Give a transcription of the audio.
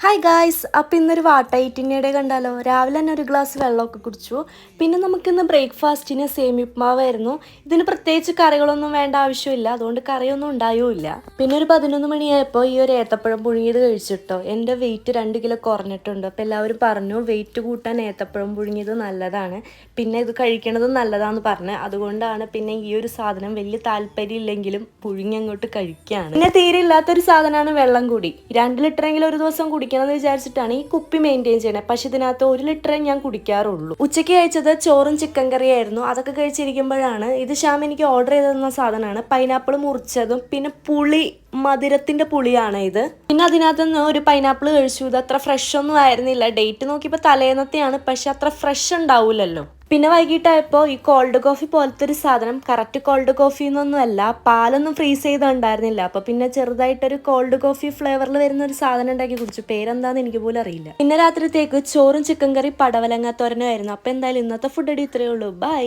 Hi guys, അപ്പോൾ ഇന്നൊരു വാട്ടയിറ്റിൻ്റെ കണ്ടാലോ. രാവിലെ തന്നെ ഒരു ഗ്ലാസ് വെള്ളമൊക്കെ കുടിച്ചു. പിന്നെ നമുക്കിന്ന് ബ്രേക്ക്ഫാസ്റ്റിന് സേമിയ ഉപ്മാവായിരുന്നു. ഇതിന് പ്രത്യേകിച്ച് കറികളൊന്നും വേണ്ട ആവശ്യമില്ല, അതുകൊണ്ട് കറിയൊന്നും ഉണ്ടായുമില്ല. പിന്നെ ഒരു 11 മണിയായപ്പോൾ ഈ ഒരു ഏത്തപ്പഴം പുഴുങ്ങിയത് കഴിച്ചിട്ടോ. എൻ്റെ വെയിറ്റ് 2 കിലോ കുറഞ്ഞിട്ടുണ്ട്. അപ്പോൾ എല്ലാവരും പറഞ്ഞു വെയിറ്റ് കൂട്ടാൻ ഏത്തപ്പഴം പുഴുങ്ങിയത് നല്ലതാണ്, പിന്നെ ഇത് കഴിക്കണത് നല്ലതാണെന്ന് പറഞ്ഞ്. അതുകൊണ്ടാണ് പിന്നെ ഈ ഒരു സാധനം വലിയ താല്പര്യം ഇല്ലെങ്കിലും പുഴുങ്ങി അങ്ങോട്ട് കഴിക്കുകയാണ്. പിന്നെ തീരെ ഇല്ലാത്തൊരു സാധനമാണ് വെള്ളം കൂടി. 2 ലിറ്ററെങ്കിലും ഒരു ദിവസം കുടിക്കണം എന്ന് വിചാരിച്ചിട്ടാണ് ഈ കുപ്പി മെയിൻറ്റെയിൻ ചെയ്യണത്. പക്ഷെ ഇതിനകത്ത് 1 ലിറ്ററേ ഞാൻ കുടിക്കാറുള്ളൂ. ഉച്ചയ്ക്ക് കഴിച്ചത് ചോറും ചിക്കൻ കറിയായിരുന്നു. അതൊക്കെ കഴിച്ചിരിക്കുമ്പോഴാണ് ഇത് ശ്യാം എനിക്ക് ഓർഡർ ചെയ്ത് തന്ന സാധനമാണ് പൈനാപ്പിൾ മുറിച്ചതും പിന്നെ പുളി, മധുരത്തിന്റെ പുളിയാണ് ഇത്. പിന്നെ അതിനകത്ത് നിന്ന് ഒരു പൈനാപ്പിൾ കഴിച്ചു. ഇത് അത്ര ഫ്രഷ് ഒന്നും ആയിരുന്നില്ല. ഡേറ്റ് നോക്കിയപ്പോൾ തലേന്നത്തെയാണ്, പക്ഷെ അത്ര ഫ്രഷ് ഉണ്ടാവില്ലല്ലോ. പിന്നെ വൈകിട്ടായപ്പോൾ ഈ കോൾഡ് കോഫി പോലത്തെ ഒരു സാധനം, കറക്റ്റ് കോൾഡ് കോഫി എന്നൊന്നും അല്ല, പാലൊന്നും ഫ്രീസ് ചെയ്തുണ്ടായിരുന്നില്ല. അപ്പോൾ പിന്നെ ചെറുതായിട്ടൊരു കോൾഡ് കോഫി ഫ്ലേവറിൽ വരുന്ന ഒരു സാധനം ഉണ്ടാക്കി കുടിച്ചു. പേരെന്താന്ന് എനിക്ക് പോലും അറിയില്ല. പിന്നെ രാത്രിത്തേക്ക് ചോറും ചിക്കൻ കറി പടവലങ്ങാത്തോരനും ആയിരുന്നു. അപ്പോൾ എന്തായാലും ഇന്നത്തെ ഫുഡ് അടി ഇത്രയേ ഉള്ളൂ. ബൈ.